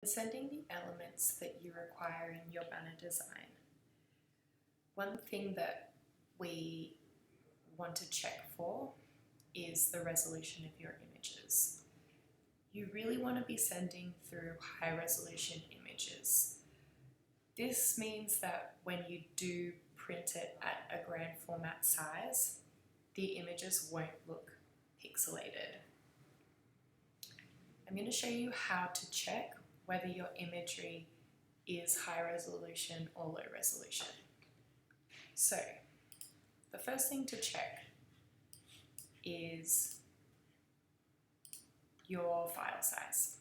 Sending the elements that you require in your banner design. One thing that we want to check for is the resolution of your images. You really want to be sending through high resolution images. This means that when you do print it at a grand format size, the images won't look pixelated. I'm going to show you how to check whether your imagery is high resolution or low resolution. So, the first thing to check is your file size.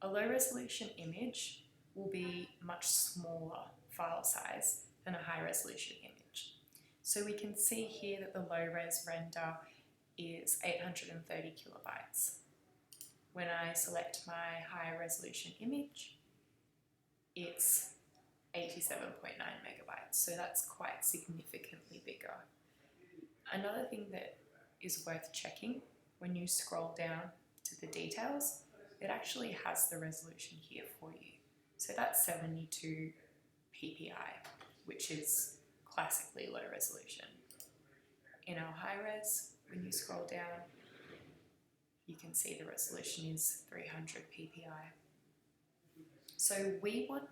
A low resolution image will be much smaller file size than a high resolution image. So we can see here that the low res render is 830 kilobytes. When I select my high resolution image, it's 87.9 megabytes, so that's quite significantly bigger. Another thing that is worth checking when you scroll down to the details, it actually has the resolution here for you. So that's 72 ppi, which is classically low resolution. In our high res, when you scroll down, you can see the resolution is 300 ppi. So we want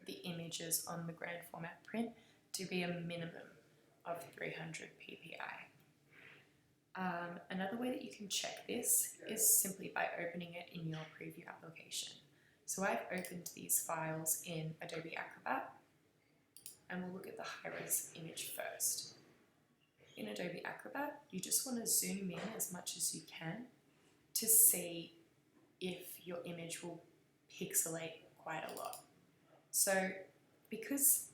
the images on the grand format print to be a minimum of 300 ppi. Another way that you can check this is simply by opening it in your preview application. So I've opened these files in Adobe Acrobat, and we'll look at the high-res image first. In Adobe Acrobat, you just want to zoom in as much as you can to see if your image will pixelate quite a lot. So because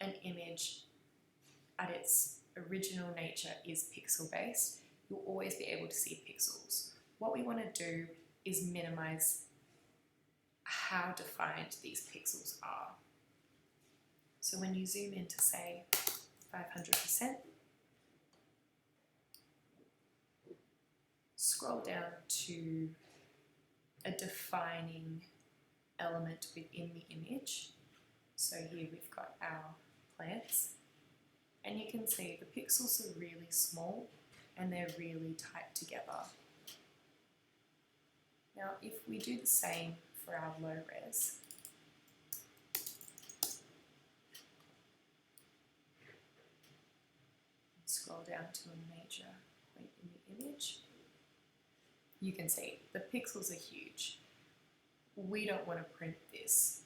an image at its original nature is pixel-based, you'll always be able to see pixels. What we want to do is minimize how defined these pixels are. So when you zoom in to say 500%, scroll down to a defining element within the image. So here we've got our plants, and you can see the pixels are really small and they're really tight together. Now if we do the same for our low res, scroll down to a major point in the image, you can see the pixels are huge. We don't want to print this.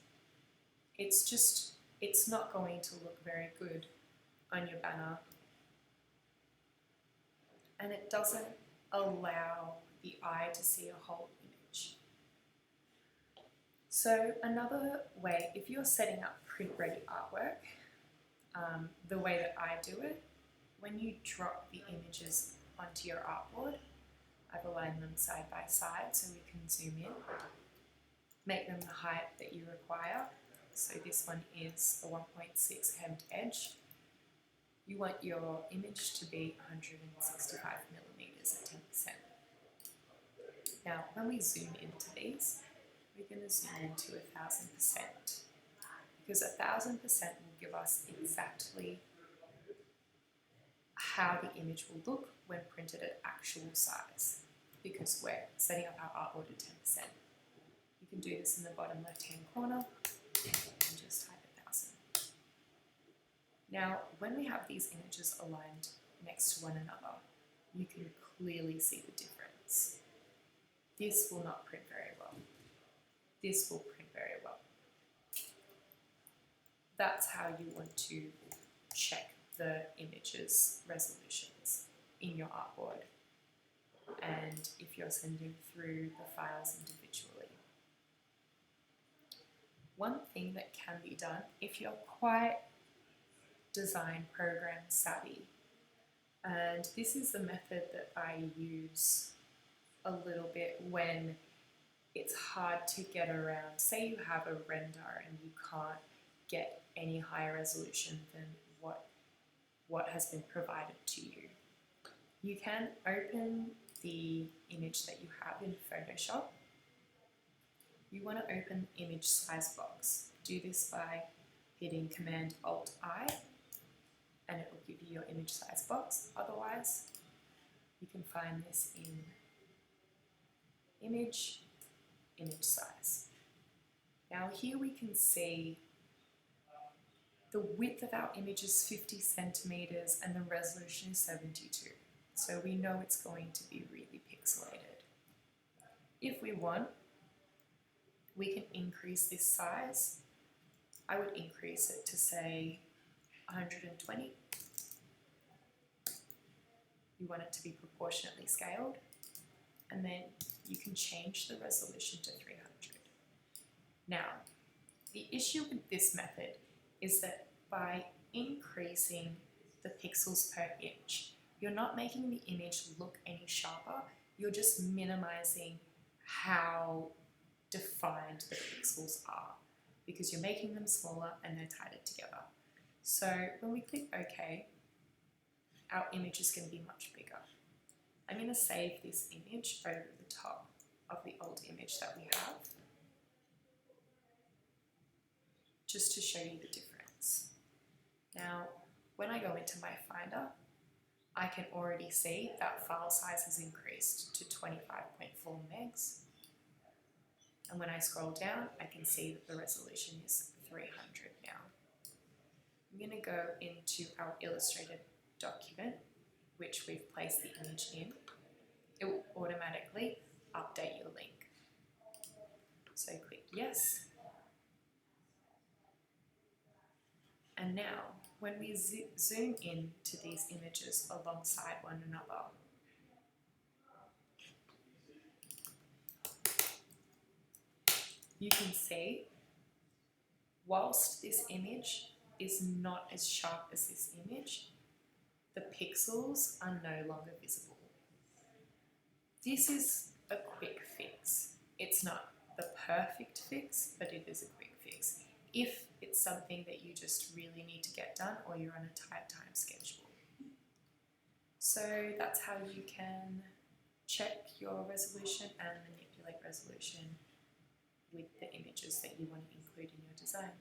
It's not going to look very good on your banner, and it doesn't allow the eye to see a whole image. So another way, if you're setting up print-ready artwork, the way that I do it, when you drop the images onto your artboard, I've aligned them side by side so we can zoom in, make them the height that you require. So this one is a 1.6 hemmed edge. You want your image to be 165 millimeters at 10%. Now, when we zoom into these, we're going to zoom into 1000%, because 1000% will give us exactly how the image will look when printed at actual size, because we're setting up our artboard at 10%. You can do this in the bottom left-hand corner and just type 1000. Now, when we have these images aligned next to one another, you can clearly see the difference. This will not print very well. This will print very well. That's how you want to check the images resolutions in your artboard, and if you're sending through the files individually. One thing that can be done, if you're quite design program savvy, and this is the method that I use a little bit when it's hard to get around. Say you have a render and you can't get any higher resolution than what has been provided to you. You can open the image that you have in Photoshop. you want to open the image size box. Do this by hitting Command Alt I, and it will give you your image size box. Otherwise, you can find this in image size. Now here we can see the width of our image is 50 centimeters and the resolution is 72. So we know it's going to be really pixelated. If we want, we can increase this size. I would increase it to say 120. You want it to be proportionately scaled, and then you can change the resolution to 300. Now, the issue with this method is that by increasing the pixels per inch, you're not making the image look any sharper, you're just minimizing how defined the pixels are because you're making them smaller and they're tighter together. So when we click OK, our image is going to be much bigger. I'm going to save this image over the top of the old image that we have, just to show you the difference. Now, when I go into my Finder, I can already see that file size has increased to 25.4 megs. And when I scroll down, I can see that the resolution is 300 now. I'm going to go into our illustrated document, which we've placed the image in. It will automatically update your link. So click yes. And now, when we zoom in to these images alongside one another, you can see, whilst this image is not as sharp as this image, the pixels are no longer visible. This is a quick fix. It's not the perfect fix, but it is a quick fix if it's something that you just really need to get done or you're on a tight time schedule. So that's how you can check your resolution and manipulate resolution with the images that you want to include in your design.